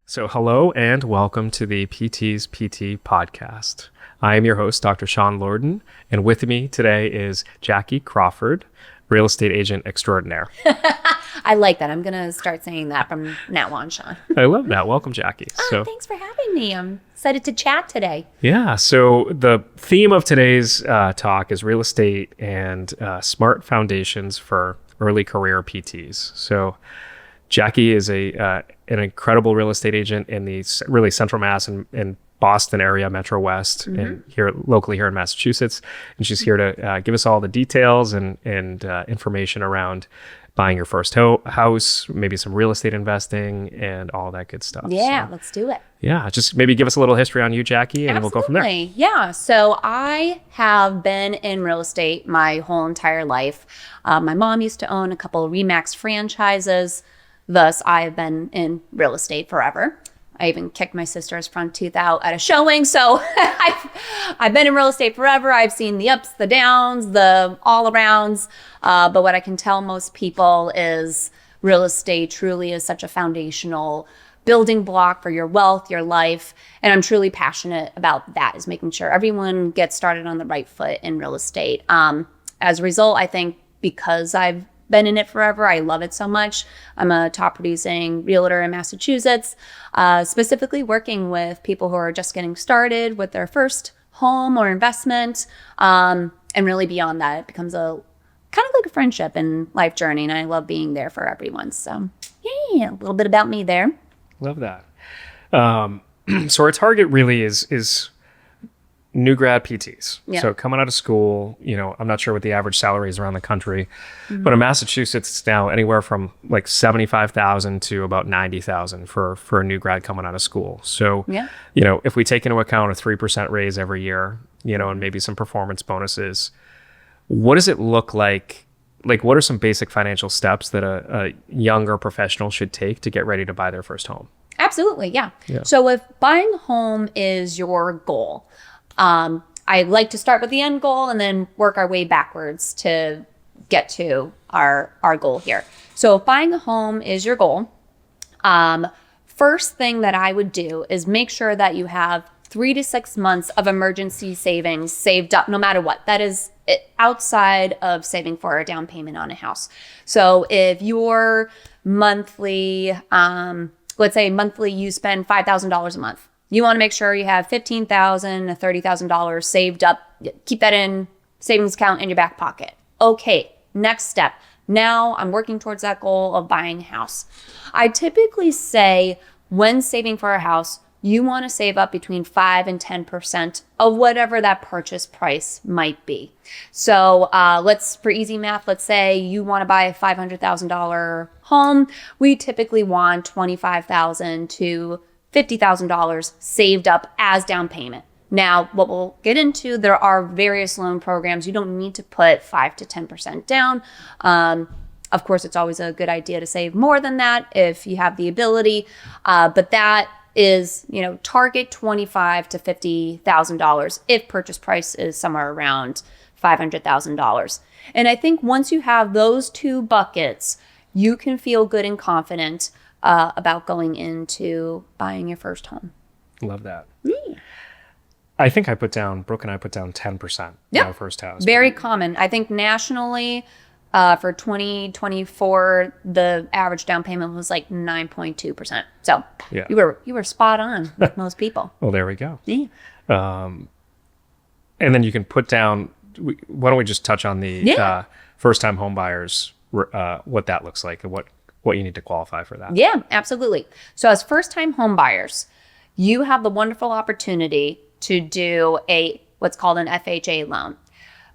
So hello and welcome to the PT's PT podcast. I am your host, Dr. Sean Lordan, and with me today is Jackie Crawford, real estate agent extraordinaire. I like that. I'm going to start saying that from now on, Sean. I love that. Welcome, Jackie. Thanks for having me. I'm excited to chat today. Yeah, so the theme of today's talk is real estate and smart foundations for early career PTs. So Jackie is an incredible real estate agent in the really central Mass and Boston area, Metro West, and here locally here in Massachusetts. And she's here to give us all the details and information around buying your first house, maybe some real estate investing, and all that good stuff. Yeah, let's do it. Yeah, just maybe give us a little history on you, Jackie, and we'll go from there. Yeah, so I have been in real estate my whole entire life. My mom used to own a couple of RE/MAX franchises. Thus, I have been in real estate forever. I even kicked my sister's front tooth out at a showing. So I've been in real estate forever. I've seen the ups, the downs, the all arounds. But what I can tell most people is real estate truly is such a foundational building block for your wealth, your life. And I'm truly passionate about that, is making sure everyone gets started on the right foot in real estate. As a result, I think because I've been in it forever, I love it so much. I'm a top producing realtor in Massachusetts, specifically working with people who are just getting started with their first home or investment. And really beyond that, it becomes a kind of like a friendship and life journey. And I love being there for everyone. So yeah, a little bit about me there. Love that. So our target really is new grad PTs. Yeah. So coming out of school, I'm not sure what the average salary is around the country, but in Massachusetts, it's now anywhere from like $75,000 to about $90,000 for a new grad coming out of school. So, if we take into account a 3% raise every year, and maybe some performance bonuses, what does it look like? Like, what are some basic financial steps that a younger professional should take to get ready to buy their first home? Absolutely. Yeah. So if buying a home is your goal, I like to start with the end goal and then work our way backwards to get to our goal here. So if buying a home is your goal, first thing that I would do is make sure that you have 3 to 6 months of emergency savings saved up, no matter what. That is outside of saving for a down payment on a house. So if your monthly, let's say monthly you spend $5,000 a month, you want to make sure you have $15,000 to $30,000 saved up. Keep that in savings account in your back pocket. Okay, next step. Now I'm working towards that goal of buying a house. I typically say when saving for a house, you want to save up between 5 and 10% of whatever that purchase price might be. So for easy math, let's say you want to buy a $500,000 home. We typically want $25,000 to $50,000 saved up as down payment. Now, what we'll get into, there are various loan programs. You don't need to put 5 to 10% down. Of course, it's always a good idea to save more than that if you have the ability. But that is, target $25,000 to $50,000 if purchase price is somewhere around $500,000. And I think once you have those two buckets, you can feel good and confident about going into buying your first home. Love that. I think Brooke and I put down 10% in our first house. Very common. I think nationally for 2024, the average down payment was like 9.2%. So you were spot on with most people. Well, there we go. Yeah. And then you can put down, why don't we just touch on the first-time home buyers, what that looks like and what you need to qualify for that. Yeah, absolutely. So as first-time home buyers, you have the wonderful opportunity to do what's called an FHA loan.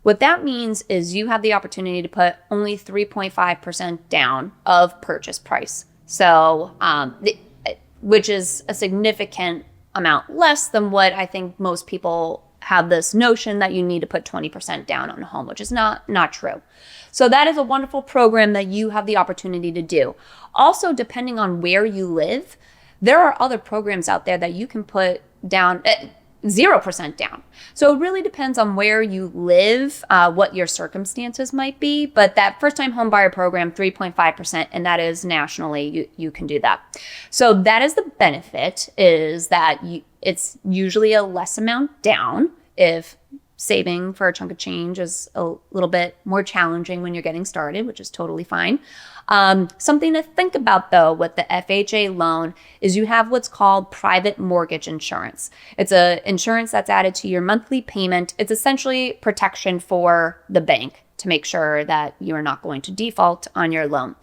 What that means is you have the opportunity to put only 3.5% down of purchase price. So, which is a significant amount less than what I think most people have this notion that you need to put 20% down on a home, which is not true. So that is a wonderful program that you have the opportunity to do. Also, depending on where you live, there are other programs out there that you can put down 0% down. So it really depends on where you live, what your circumstances might be. But that first-time home buyer program, 3.5%, and that is nationally, you can do that. So that is the benefit, is that it's usually a less amount down if saving for a chunk of change is a little bit more challenging when you're getting started, which is totally fine. Something to think about, though, with the FHA loan is you have what's called private mortgage insurance. It's a insurance that's added to your monthly payment. It's essentially protection for the bank to make sure that you're not going to default on your loan.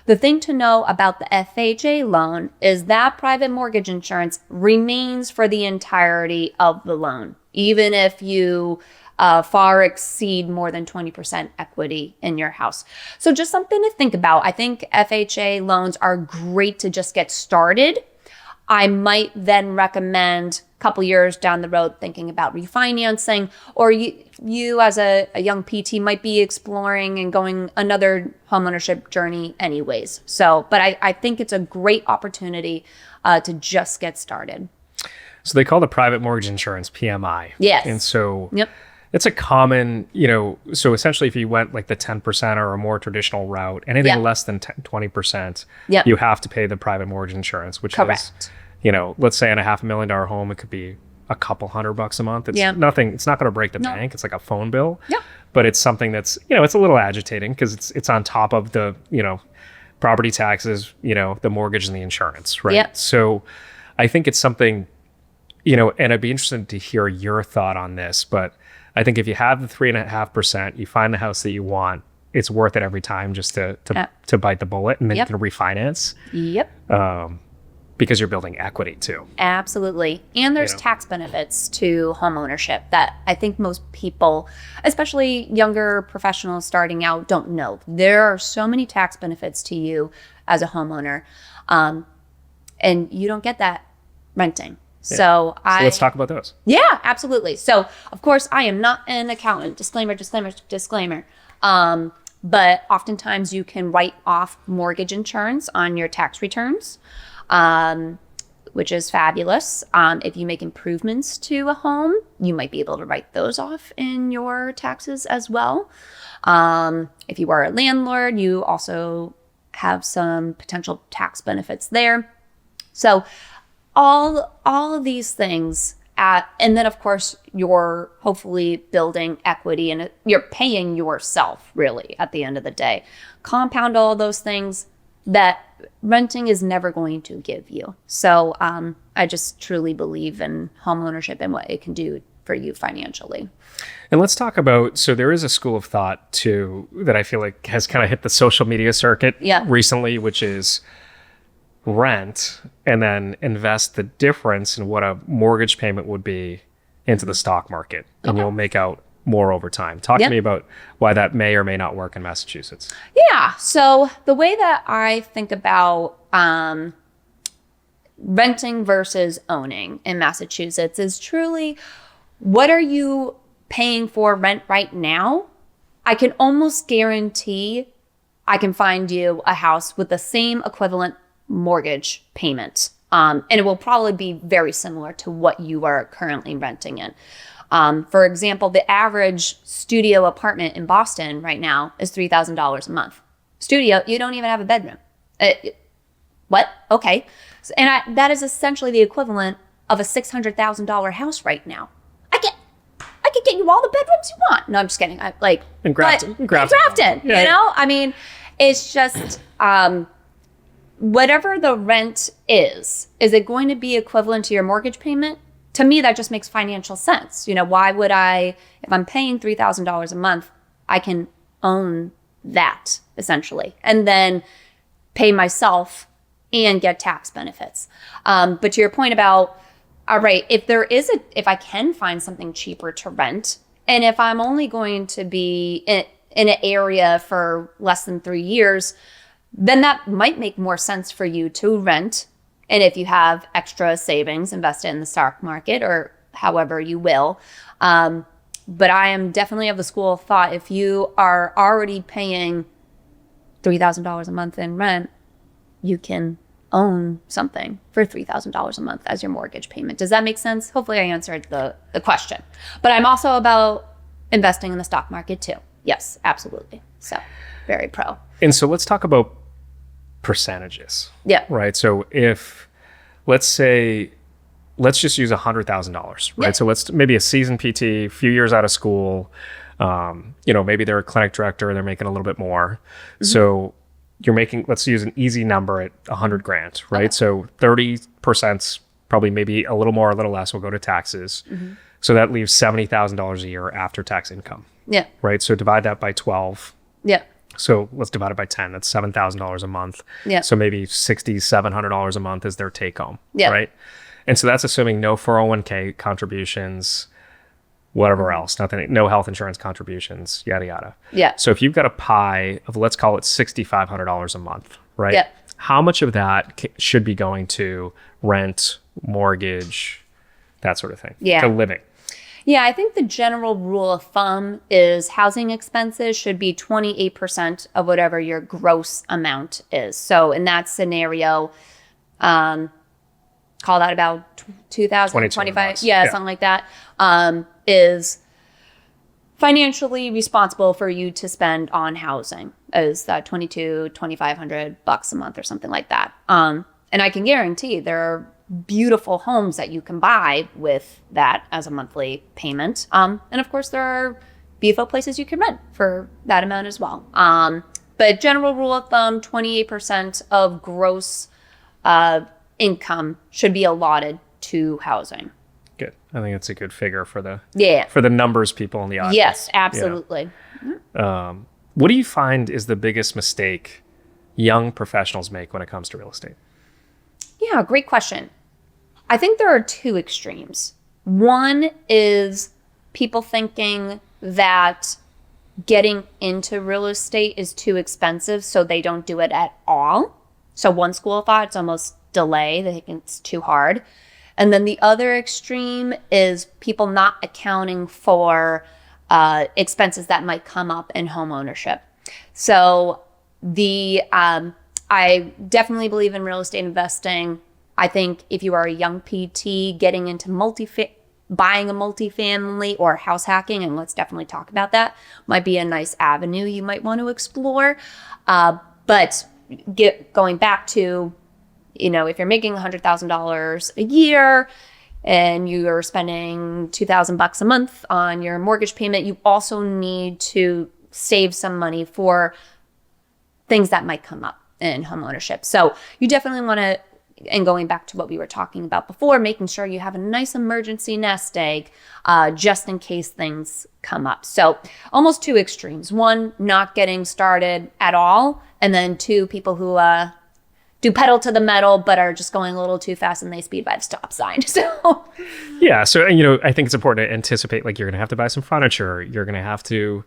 The thing to know about the FHA loan is that private mortgage insurance remains for the entirety of the loan, even if you far exceed more than 20% equity in your house. So just something to think about. I think FHA loans are great to just get started. I might then recommend a couple years down the road thinking about refinancing, or you as a young PT might be exploring and going another homeownership journey anyways. So, but I think it's a great opportunity to just get started. So they call the private mortgage insurance PMI. Yes. And so yep. It's a common, so essentially if you went like the 10% or a more traditional route, anything yep. less than 20%, yep. you have to pay the private mortgage insurance, which correct. is, let's say on a $500,000 home, it could be a couple $100 a month. It's yep. nothing, it's not going to break the no. bank. It's like a phone bill, yep. but it's something that's, it's a little agitating because it's on top of the, property taxes, the mortgage and the insurance, right? Yep. So I think it's something, and I'd be interested to hear your thought on this, but I think if you have the 3.5%, you find the house that you want, it's worth it every time just to bite the bullet, and then yep. you can refinance. Yep. Because you're building equity too. Absolutely. And there's tax benefits to home ownership that I think most people, especially younger professionals starting out, don't know. There are so many tax benefits to you as a homeowner. And you don't get that renting. Yeah. So let's talk about those. Yeah, absolutely. So of course I am not an accountant. Disclaimer. But oftentimes you can write off mortgage insurance on your tax returns, which is fabulous. If you make improvements to a home, you might be able to write those off in your taxes as well. If you are a landlord, you also have some potential tax benefits there. So all of these things, and then of course you're hopefully building equity and you're paying yourself really at the end of the day. Compound all those things that renting is never going to give you. So I just truly believe in home ownership and what it can do for you financially. And let's talk about, so there is a school of thought too that I feel like has kind of hit the social media circuit recently, which is rent and then invest the difference in what a mortgage payment would be into the stock market, and you'll make out more over time. Talk to me about why that may or may not work in Massachusetts. Yeah. So the way that I think about renting versus owning in Massachusetts is truly, what are you paying for rent right now? I can almost guarantee I can find you a house with the same equivalent mortgage payment. And it will probably be very similar to what you are currently renting in. For example, the average studio apartment in Boston right now is $3,000 a month. Studio, you don't even have a bedroom. What? Okay. And that is essentially the equivalent of a $600,000 house right now. I could get you all the bedrooms you want. No, I'm just kidding. In Grafton. Yeah. I mean, it's just, whatever the rent is it going to be equivalent to your mortgage payment? To me, that just makes financial sense. Why would if I'm paying $3,000 a month, I can own that essentially, and then pay myself and get tax benefits. But to your point about, all right, if I can find something cheaper to rent, and if I'm only going to be in an area for less than 3 years, then that might make more sense for you to rent. And if you have extra savings, invest it in the stock market or however you will. But I am definitely of the school of thought, if you are already paying $3,000 a month in rent, you can own something for $3,000 a month as your mortgage payment. Does that make sense? Hopefully I answered the question. But I'm also about investing in the stock market too. Yes, absolutely. So very pro. And so let's talk about percentages. Yeah. Right. So if, let's just use $100,000, right? Yeah. So let's maybe a seasoned PT, few years out of school, maybe they're a clinic director, they're making a little bit more. Mm-hmm. So you're making, let's use an easy number at 100 grand, right? Okay. So 30%, probably maybe a little more, a little less will go to taxes. Mm-hmm. So that leaves $70,000 a year after tax income. Yeah. Right. So divide that by 12. Yeah. So let's divide it by 10. That's $7,000 a month. Yeah. So maybe $6,700 a month is their take home. Yeah. Right. And so that's assuming no 401k contributions, whatever else, no health insurance contributions, yada, yada. Yeah. So if you've got a pie of, let's call it $6,500 a month, right? Yeah. How much of that should be going to rent, mortgage, that sort of thing? Yeah. To living. Yeah, I think the general rule of thumb is housing expenses should be 28% of whatever your gross amount is. So in that scenario, call that about 2,000, 25, yeah, something like that, is financially responsible for you to spend on housing, is that $2,500 a month or something like that. And I can guarantee there are beautiful homes that you can buy with that as a monthly payment. And of course, there are beautiful places you can rent for that amount as well. But general rule of thumb, 28% of gross income should be allotted to housing. Good. I think it's a good figure for the numbers people in the audience. Yes, absolutely. Yeah. What do you find is the biggest mistake young professionals make when it comes to real estate? Yeah, great question. I think there are two extremes. One is people thinking that getting into real estate is too expensive, so they don't do it at all. So one school of thought, it's almost delay. They think it's too hard. And then the other extreme is people not accounting for expenses that might come up in home ownership. So I definitely believe in real estate investing. I think if you are a young PT getting into buying a multifamily or house hacking, and let's definitely talk about that, might be a nice avenue you might want to explore. But going back to, if you're making $100,000 a year and you're spending $2,000 a month on your mortgage payment, you also need to save some money for things that might come up in home ownership. So you definitely want to, and going back to what we were talking about before, making sure you have a nice emergency nest egg just in case things come up. So almost two extremes. One, not getting started at all. And then two, people who do pedal to the metal but are just going a little too fast and they speed by the stop sign. So yeah. So, I think it's important to anticipate, like, you're going to have to buy some furniture. You're going to have to,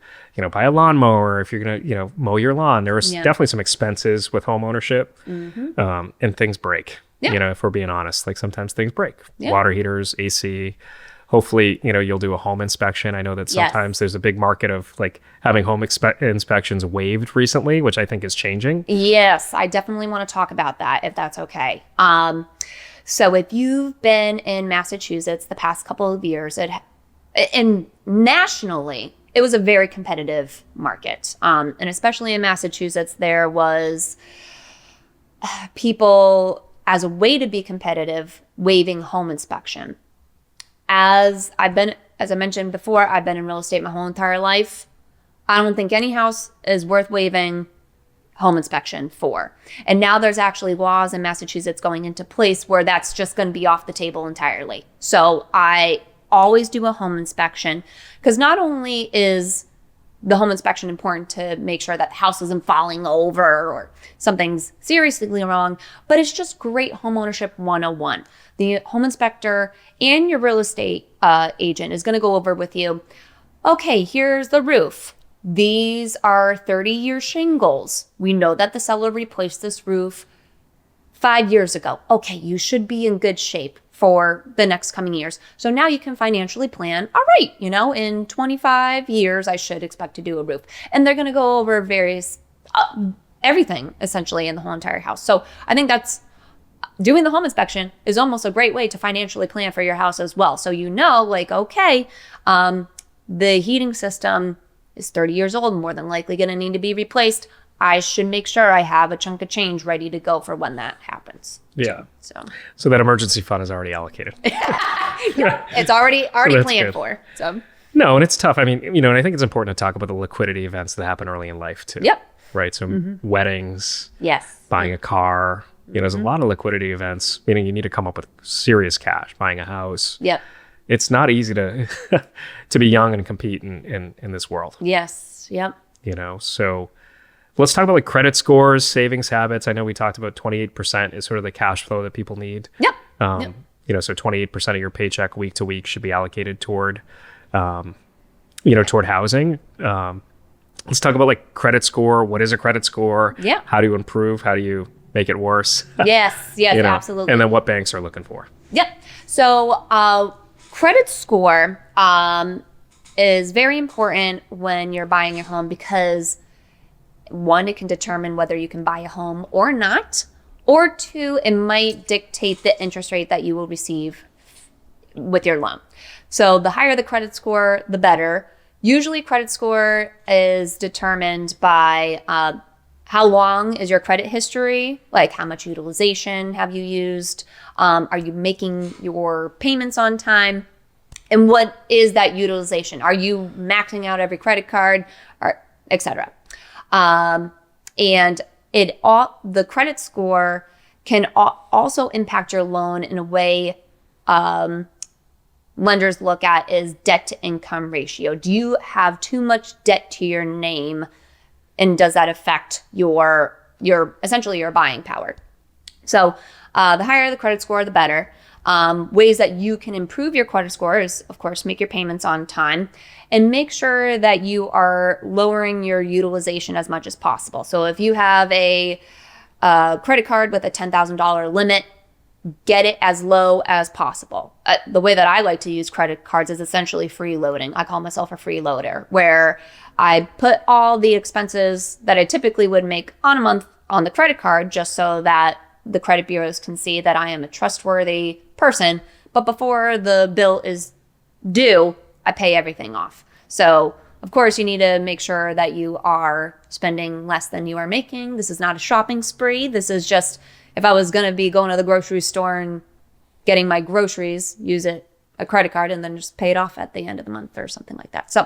buy a lawnmower if you're going to, mow your lawn. There's definitely some expenses with home ownership, and things break, if we're being honest. Like, sometimes things break. Water heaters, AC. Hopefully, you'll do a home inspection. I know that sometimes there's a big market of, like, having home inspections waived recently, which I think is changing. Yes, I definitely want to talk about that, if that's okay. So if you've been in Massachusetts the past couple of years, and nationally, it was a very competitive market. And especially in Massachusetts, there was people, as a way to be competitive, waiving home inspection. As I mentioned before, I've been in real estate my whole entire life. I don't think any house is worth waiving home inspection for. And now there's actually laws in Massachusetts going into place where that's just going to be off the table entirely. So I always do a home inspection, because not only is the home inspection important to make sure that the house isn't falling over or something's seriously wrong, but it's just great homeownership 101. The home inspector and your real estate agent is going to go over with you, okay, here's the roof. These are 30-year shingles. We know that the seller replaced this roof 5 years ago. Okay, you should be in good shape for the next coming years. So now you can financially plan, all right, in 25 years, I should expect to do a roof. And they're going to go over various, everything essentially in the whole entire house. So I think that's doing the home inspection is almost a great way to financially plan for your house as well. So like, okay, the heating system is 30 years old, more than likely going to need to be replaced. I should make sure I have a chunk of change ready to go for when that happens. Yeah. So that emergency fund is already allocated. Yeah, it's already planned good. For. So no, and it's tough. I mean, and I think it's important to talk about the liquidity events that happen early in life too. Yep. Right. So weddings. Yes. Buying a car. There's a lot of liquidity events, meaning you need to come up with serious cash. Buying a house. Yep. It's not easy to to be young and compete in this world. Yes. Yep. So let's talk about like credit scores, savings habits. I know we talked about 28% is sort of the cash flow that people need. Yep. So 28% of your paycheck week to week should be allocated toward, toward housing. Let's talk about like credit score. What is a credit score? Yeah. How do you improve? How do you make it worse? Yes, absolutely. And then what banks are looking for. Yep. So credit score is very important when you're buying your home because one, it can determine whether you can buy a home or not, or two, it might dictate the interest rate that you will receive with your loan. So the higher the credit score, the better. Usually credit score is determined by how long is your credit history, like how much utilization have you used, are you making your payments on time, and what is that utilization? Are you maxing out every credit card, or et cetera? And the credit score can also impact your loan in a way lenders look at is debt to income ratio. Do you have too much debt to your name, and does that affect your essentially your buying power? So the higher the credit score, the better. Ways that you can improve your credit score is, of course, make your payments on time and make sure that you are lowering your utilization as much as possible. So if you have a credit card with a $10,000 limit, get it as low as possible. The way that I like to use credit cards is essentially freeloading. I call myself a freeloader, where I put all the expenses that I typically would make on a month on the credit card just so that the credit bureaus can see that I am a trustworthy person. But before the bill is due, I pay everything off. So, of course, you need to make sure that you are spending less than you are making. This is not a shopping spree. This is just, if I was going to be going to the grocery store and getting my groceries, use a credit card and then just pay it off at the end of the month or something like that. So,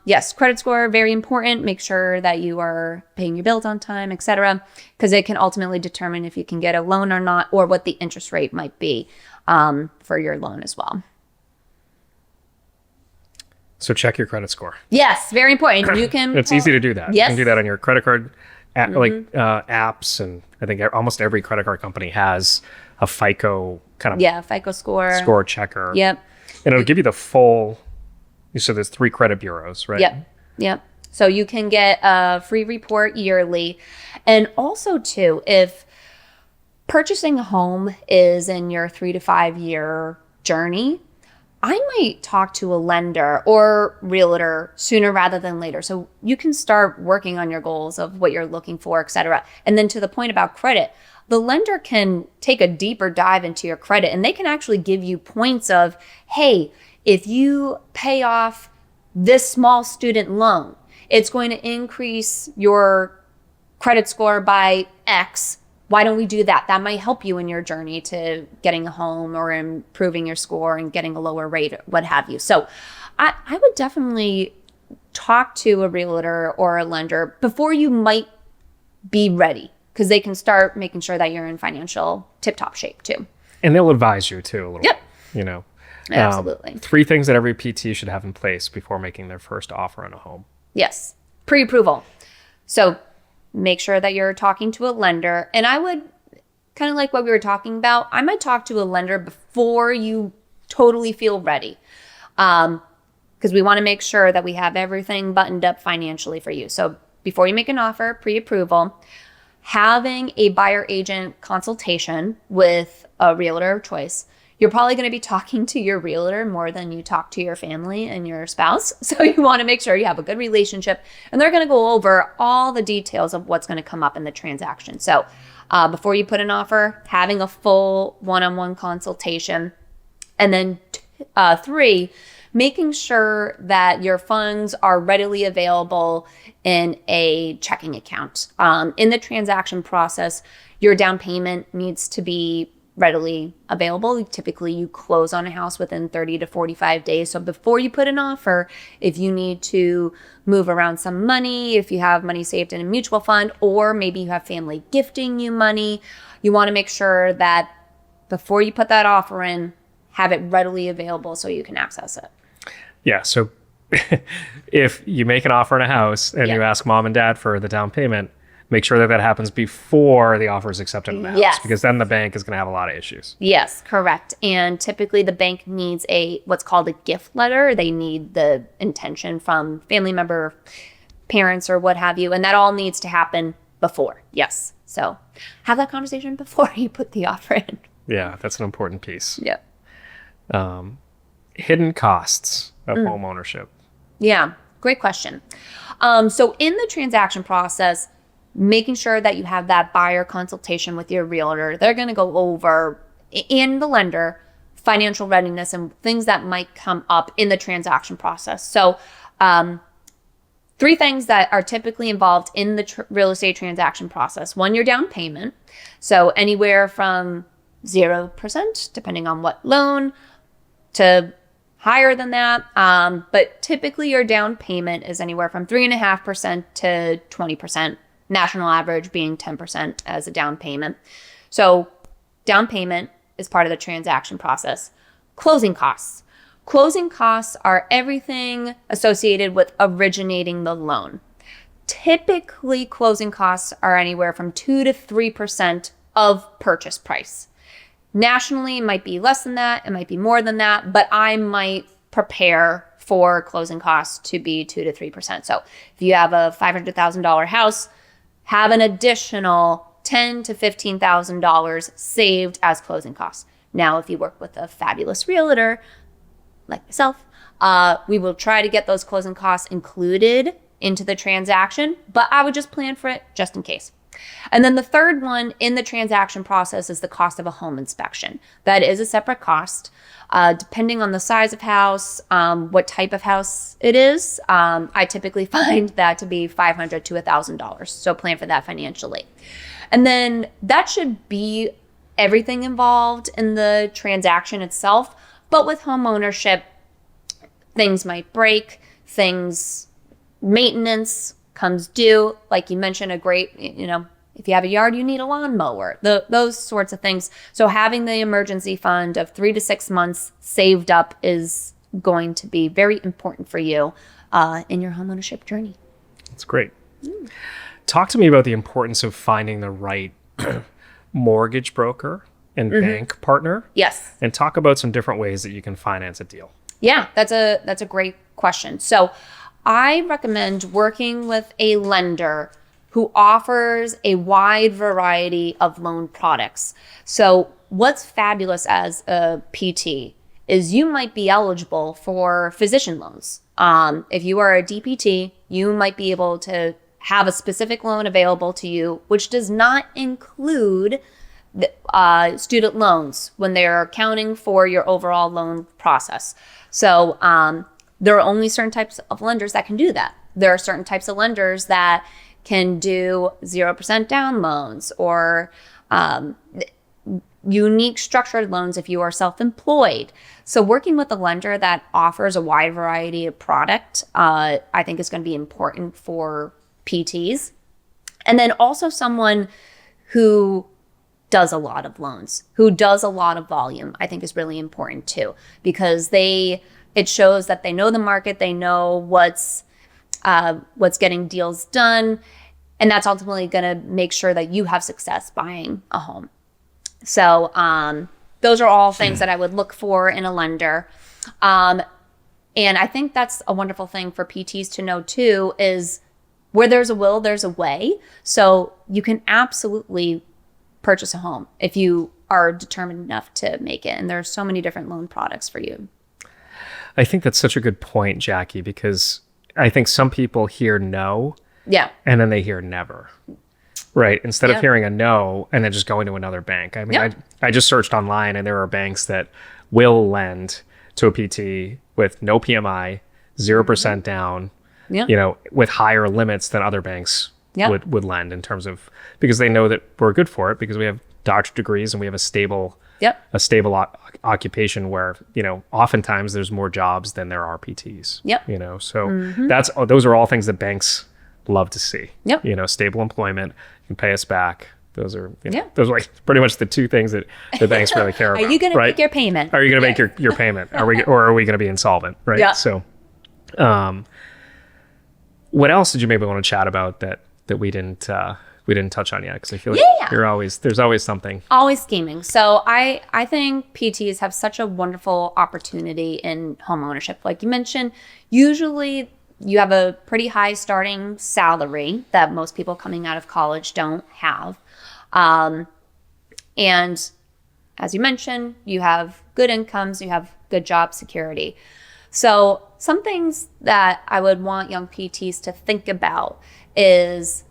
yes, credit score, very important. Make sure that you are paying your bills on time, etc., because it can ultimately determine if you can get a loan or not, or what the interest rate might be for your loan as well. So check your credit score. Yes, very important. You can. It's easy to do that. Yes. You can do that on your credit card, apps, and I think almost every credit card company has a FICO kind of FICO score checker. Yep. And it'll give you the full. So there's 3 credit bureaus, right? Yep. So you can get a free report yearly, and also too, if purchasing a home is in your 3 to 5 year journey, I might talk to a lender or realtor sooner rather than later. So you can start working on your goals of what you're looking for, et cetera. And then to the point about credit, the lender can take a deeper dive into your credit, and they can actually give you points of, hey, if you pay off this small student loan, it's going to increase your credit score by X. Why don't we do that? That might help you in your journey to getting a home or improving your score and getting a lower rate, what have you. So I would definitely talk to a realtor or a lender before you might be ready, because they can start making sure that you're in financial tip-top shape too. And they'll advise you too a little Yep. bit, Absolutely. 3 things that every PT should have in place before making their first offer on a home. Yes. Pre-approval. So make sure that you're talking to a lender. And I would, kind of like what we were talking about, I might talk to a lender before you totally feel ready. Because we want to make sure that we have everything buttoned up financially for you. So before you make an offer, pre-approval, having a buyer agent consultation with a realtor of choice. You're probably going to be talking to your realtor more than you talk to your family and your spouse. So you want to make sure you have a good relationship, and they're going to go over all the details of what's going to come up in the transaction. So before you put an offer, having a full one-on-one consultation. And then 3, making sure that your funds are readily available in a checking account. In the transaction process, your down payment needs to be readily available. Typically, you close on a house within 30 to 45 days. So before you put an offer, if you need to move around some money, if you have money saved in a mutual fund, or maybe you have family gifting you money, you want to make sure that before you put that offer in, have it readily available so you can access it. Yeah. So if you make an offer in a house and you ask mom and dad for the down payment, make sure that that happens before the offer is accepted in the house, because then the bank is going to have a lot of issues. Yes, correct. And typically the bank needs what's called a gift letter. They need the intention from family member, parents, or what have you. And that all needs to happen before. Yes. So have that conversation before you put the offer in. Yeah, that's an important piece. Yeah. Hidden costs of home ownership. Yeah, great question. So in the transaction process, making sure that you have that buyer consultation with your realtor. They're going to go over, and the lender, financial readiness and things that might come up in the transaction process. So 3 things that are typically involved in the real estate transaction process. 1, your down payment. So anywhere from 0%, depending on what loan, to higher than that. But typically your down payment is anywhere from 3.5% to 20%. National average being 10% as a down payment. So down payment is part of the transaction process. Closing costs. Closing costs are everything associated with originating the loan. Typically, closing costs are anywhere from 2 to 3% of purchase price. Nationally, it might be less than that. It might be more than that, but I might prepare for closing costs to be 2 to 3%. So if you have a $500,000 house, have an additional $10,000 to $15,000 saved as closing costs. Now, if you work with a fabulous realtor like myself, we will try to get those closing costs included into the transaction, but I would just plan for it just in case. And then the third one in the transaction process is the cost of a home inspection. That is a separate cost. Depending on the size of house, what type of house it is, I typically find that to be $500 to $1,000. So plan for that financially. And then that should be everything involved in the transaction itself. But with home ownership, things might break, maintenance comes due. Like you mentioned, if you have a yard, you need a lawnmower, those sorts of things. So having the emergency fund of 3 to 6 months saved up is going to be very important for you in your homeownership journey. That's great. Talk to me about the importance of finding the right mortgage broker and bank partner. Yes. And talk about some different ways that you can finance a deal. Yeah, that's a great question. So I recommend working with a lender who offers a wide variety of loan products. So what's fabulous as a PT is you might be eligible for physician loans. If you are a DPT, you might be able to have a specific loan available to you, which does not include student loans when they're accounting for your overall loan process. So there are only certain types of lenders that can do that. There are certain types of lenders that can do 0% down loans or unique structured loans if you are self-employed. So working with a lender that offers a wide variety of product, I think is going to be important for PTs. And then also someone who does a lot of loans, who does a lot of volume, I think is really important too, because it shows that they know the market, they know what's getting deals done, and that's ultimately going to make sure that you have success buying a home. So those are all things that I would look for in a lender. And I think that's a wonderful thing for PTs to know too, is where there's a will, there's a way. So you can absolutely purchase a home if you are determined enough to make it. And there are so many different loan products for you. I think that's such a good point, Jackie, because I think some people hear no. Yeah. And then they hear never. right? Instead of hearing a no and then just going to another bank. I mean, I just searched online and there are banks that will lend to a PT with no PMI, 0% down, with higher limits than other banks would lend in terms of, because they know that we're good for it because we have doctorate degrees and we have a stable occupation where, oftentimes there's more jobs than there are PTs. So those are all things that banks love to see. Stable employment, you can pay us back. Those are those are like pretty much the two things that the banks really care about. Are you going to make your payment? Are you going to make your payment? Are we going to be insolvent? Right. Yeah. So, what else did you maybe want to chat about that we didn't touch on yet? Because I feel like there's always something. Always scheming. So I think PTs have such a wonderful opportunity in home ownership. Like you mentioned, usually you have a pretty high starting salary that most people coming out of college don't have. And as you mentioned, you have good incomes, you have good job security. So some things that I would want young PTs to think about is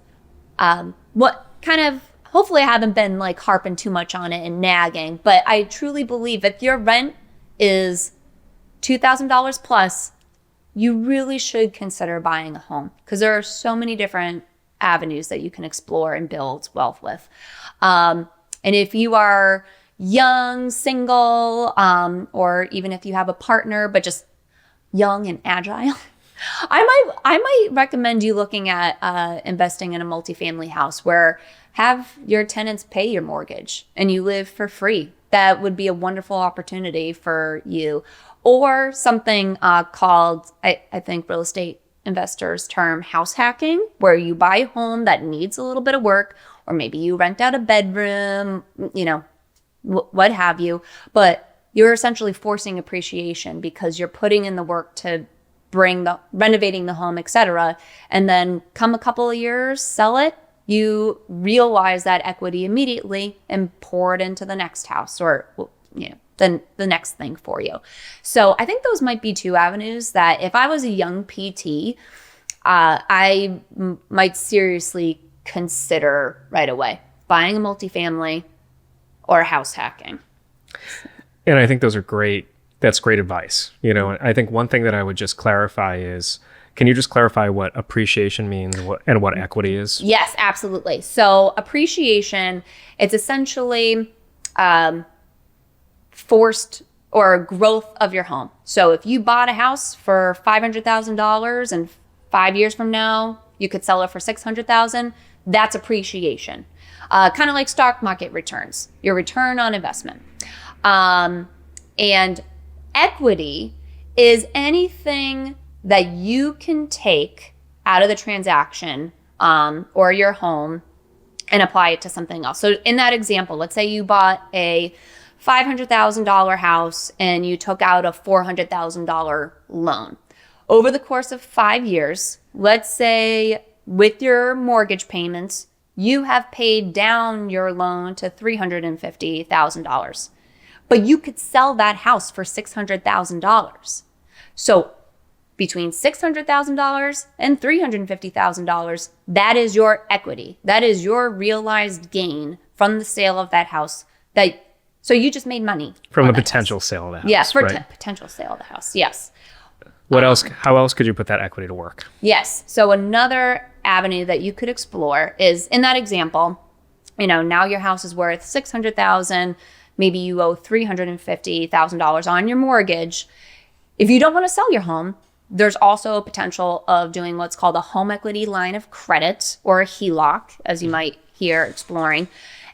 what kind of, hopefully I haven't been like harping too much on it and nagging, but I truly believe if your rent is $2,000 plus, you really should consider buying a home because there are so many different avenues that you can explore and build wealth with. And if you are young, single, or even if you have a partner, but just young and agile, I might recommend you looking at investing in a multifamily house where have your tenants pay your mortgage and you live for free. That would be a wonderful opportunity for you. Or something called, I think real estate investors term house hacking, where you buy a home that needs a little bit of work, or maybe you rent out a bedroom, what have you, but you're essentially forcing appreciation because you're putting in the work to renovating the home, etc. And then come a couple of years, sell it, you realize that equity immediately and pour it into the next house or, the next thing for you. So I think those might be two avenues that if I was a young PT, I might seriously consider right away, buying a multifamily or house hacking. And I think those are great. That's great advice. I think one thing that I would just clarify is, can you just clarify what appreciation means and what equity is? Yes, absolutely. So appreciation, it's essentially forced or growth of your home. So if you bought a house for $500,000 and 5 years from now, you could sell it for $600,000, that's appreciation. Kind of like stock market returns, your return on investment. And equity is anything that you can take out of the transaction or your home and apply it to something else. So in that example, let's say you bought a $500,000 house and you took out a $400,000 loan. Over the course of 5 years, let's say with your mortgage payments, you have paid down your loan to $350,000. But you could sell that house for $600,000. So between $600,000 and $350,000, that is your equity. That is your realized gain from the sale of that house. So you just made money from the potential sale of the house. Yes, potential sale of the house. Yes. What else? How else could you put that equity to work? Yes. So another avenue that you could explore is in that example. Now your house is worth $600,000. Maybe you owe $350,000 on your mortgage. If you don't want to sell your home, there's also a potential of doing what's called a home equity line of credit or a HELOC, as you might hear exploring.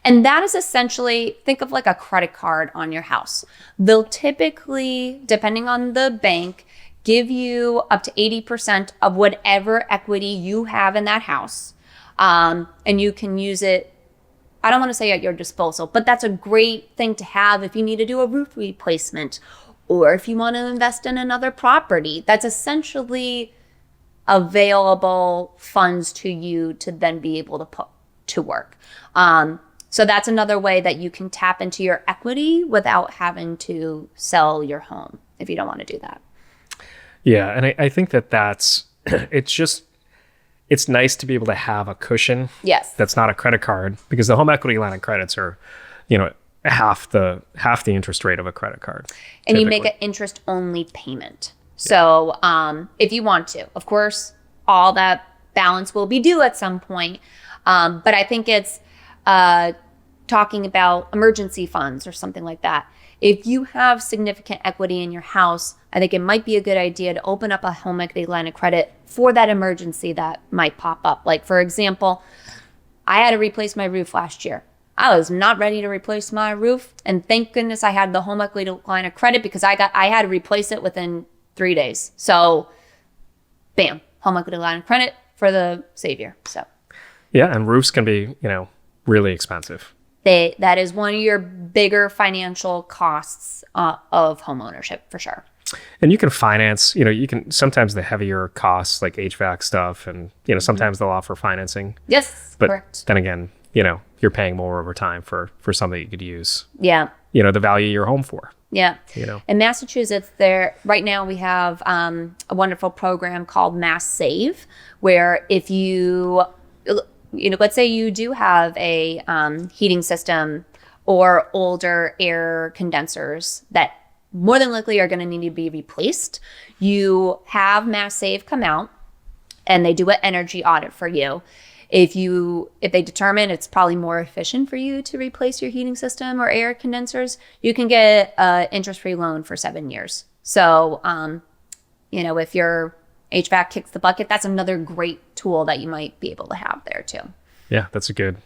And that is essentially, think of like a credit card on your house. They'll typically, depending on the bank, give you up to 80% of whatever equity you have in that house. And you can use it, I don't want to say at your disposal, but that's a great thing to have if you need to do a roof replacement or if you want to invest in another property. That's essentially available funds to you to then be able to put to work. So that's another way that you can tap into your equity without having to sell your home if you don't want to do that. Yeah. And I think that's, it's just, it's nice to be able to have a cushion. Yes. That's not a credit card, because the home equity line of credits are, half the interest rate of a credit card. And typically. You make an interest only payment. So if you want to, of course, all that balance will be due at some point. But I think it's talking about emergency funds or something like that. If you have significant equity in your house, I think it might be a good idea to open up a home equity line of credit for that emergency that might pop up. Like, for example, I had to replace my roof last year. I was not ready to replace my roof. And thank goodness I had the home equity line of credit, because I had to replace it within 3 days. So bam, home equity line of credit for the savior. So yeah, and roofs can be, really expensive. That is one of your bigger financial costs of home ownership, for sure. And you can finance, sometimes the heavier costs like HVAC stuff, and, sometimes they'll offer financing. Yes, but correct. Then again, you're paying more over time for something you could use. Yeah. The value of your home for. Yeah. In Massachusetts, right now we have a wonderful program called Mass Save, where if you let's say you do have a heating system or older air condensers that more than likely are going to need to be replaced, you have Mass Save come out and they do an energy audit for you. If they determine it's probably more efficient for you to replace your heating system or air condensers, you can get an interest-free loan for 7 years. So, if your HVAC kicks the bucket, that's another great tool that you might be able to have there too. Yeah, that's a good.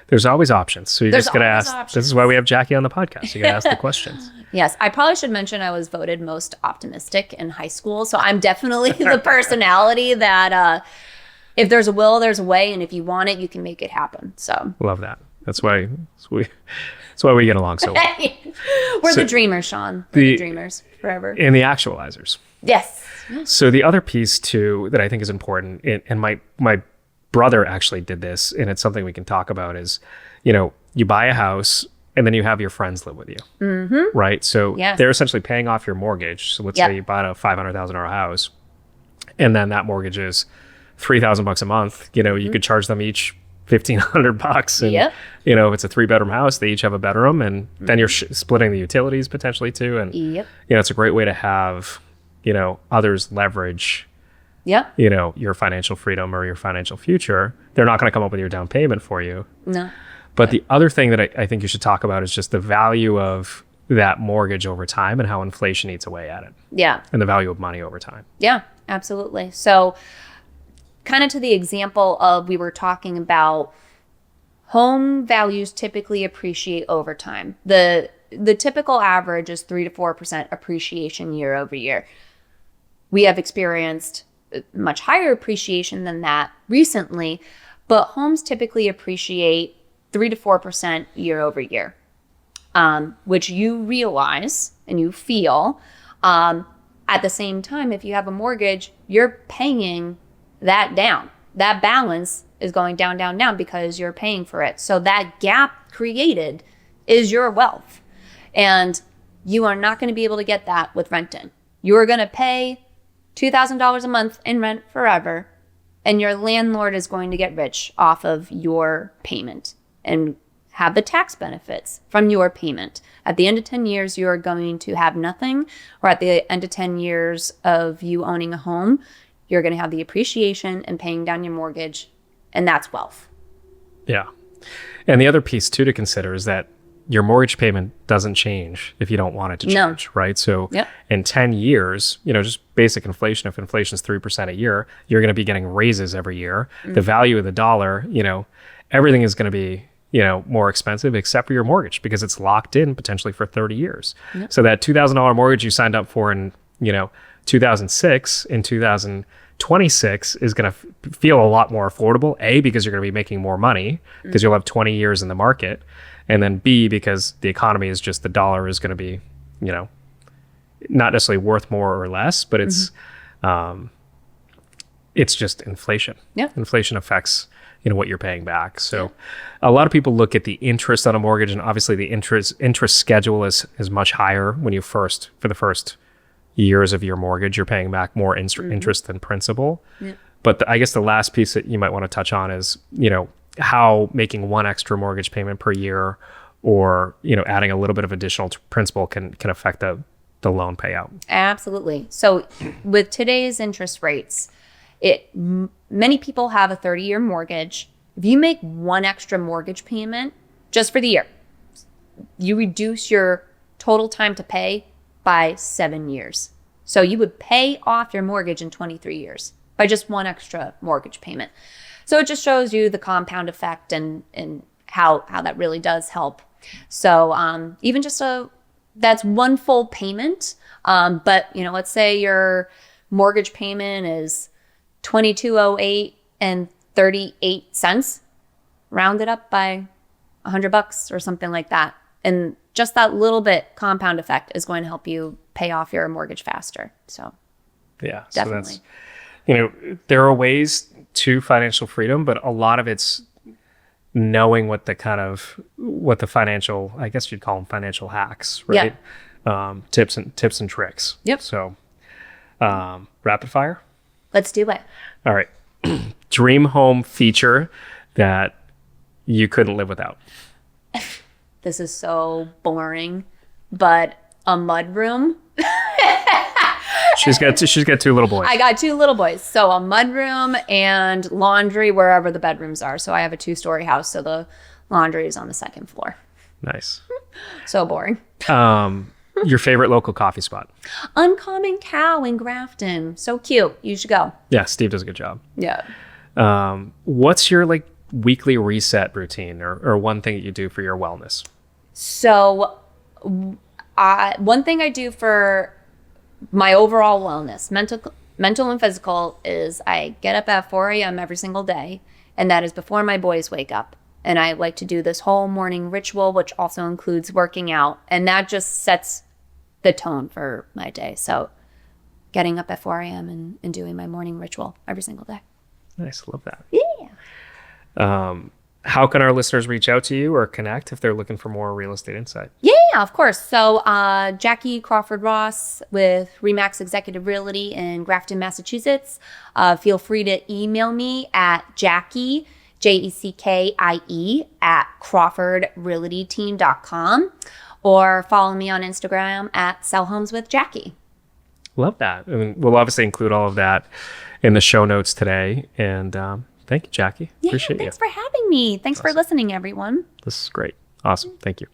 There's always options. So you just got to ask. Options. This is why we have Jackie on the podcast. You got to ask the questions. Yes, I probably should mention I was voted most optimistic in high school. So I'm definitely the personality that if there's a will, there's a way, and if you want it, you can make it happen. So love that. That's why we get along so well. We're the dreamers, Sean. We're the dreamers forever. And the actualizers. Yes. So the other piece too that I think is important, and my brother actually did this, and it's something we can talk about, is, you buy a house and then you have your friends live with you, right? So they're essentially paying off your mortgage. So let's say you bought a $500,000 house, and then that mortgage is $3,000 a month. You could charge them each $1,500, and if it's a 3-bedroom house, they each have a bedroom, and then you're splitting the utilities potentially too. And it's a great way to have others leverage your financial freedom or your financial future. They're not going to come up with your down payment for you. No. But the other thing that I think you should talk about is just the value of that mortgage over time and how inflation eats away at it. Yeah. And the value of money over time. Yeah, absolutely. So kind of to the example of, we were talking about home values typically appreciate over time. The typical average is 3 to 4% appreciation year over year. We have experienced much higher appreciation than that recently, but homes typically appreciate 3 to 4% year over year, which you realize and you feel. At the same time, if you have a mortgage, you're paying that down. That balance is going down, down, down because you're paying for it. So that gap created is your wealth. And you are not going to be able to get that with renting. You are going to pay $2,000 a month in rent forever, and your landlord is going to get rich off of your payment and have the tax benefits from your payment. At the end of 10 years, you are going to have nothing, or at the end of 10 years of you owning a home, you're going to have the appreciation and paying down your mortgage, and that's wealth. Yeah. And the other piece too to consider is that your mortgage payment doesn't change if you don't want it to change, right? So in 10 years, just basic inflation, if inflation is 3% a year, you're going to be getting raises every year. The value of the dollar, everything is going to be, more expensive except for your mortgage, because it's locked in potentially for 30 years. So that $2,000 mortgage you signed up for in, 2006 in 2026 is going to feel a lot more affordable, A, because you're going to be making more money because you'll have 20 years in the market. And then B, because the economy is just, the dollar is going to be, not necessarily worth more or less, but it's just inflation. Yeah. Inflation affects, what you're paying back. So a lot of people look at the interest on a mortgage, and obviously the interest schedule is much higher when you for the first years of your mortgage, you're paying back more interest than principal. But I guess the last piece that you might want to touch on is, how making one extra mortgage payment per year or, adding a little bit of additional principal can affect the loan payout. Absolutely. So with today's interest rates, many people have a 30-year mortgage. If you make one extra mortgage payment just for the year, you reduce your total time to pay by 7 years. So you would pay off your mortgage in 23 years by just one extra mortgage payment. So it just shows you the compound effect and how that really does help. So even just that's one full payment. But let's say your mortgage payment is $22.08 and 38 cents, round it up by $100 or something like that. And just that little bit compound effect is going to help you pay off your mortgage faster. So yeah, definitely. So that's, there are ways to financial freedom, but a lot of it's knowing what the financial, I guess you'd call them financial hacks, right? Yeah. Tips and tricks. Yep. So rapid fire. Let's do it. All right. Dream home feature that you couldn't live without. This is so boring, but a mudroom. She's got two little boys. I got 2 little boys. So a mudroom and laundry wherever the bedrooms are. So I have a 2-story house. So the laundry is on the 2nd floor. Nice. So boring. Your favorite local coffee spot? Uncommon Cow in Grafton. So cute. You should go. Yeah, Steve does a good job. Yeah. What's your weekly reset routine or one thing that you do for your wellness? So one thing I do for my overall wellness, mental and physical, is I get up at 4 a.m. every single day, and that is before my boys wake up. And I like to do this whole morning ritual, which also includes working out. And that just sets the tone for my day. So getting up at 4 a.m. and doing my morning ritual every single day. Nice. Love that. Yeah. How can our listeners reach out to you or connect if they're looking for more real estate insight? Yeah, of course. So Jackie Crawford-Ross with Remax Executive Realty in Grafton, Massachusetts. Feel free to email me at Jackie, Jeckie, at CrawfordRealtyTeam.com, or follow me on Instagram at Sell Homes with Jackie. Love that. And we'll obviously include all of that in the show notes today. And thank you, Jackie. Yeah, Appreciate thanks you. for having me. Thanks for listening, everyone. This is great. Awesome. Thank you.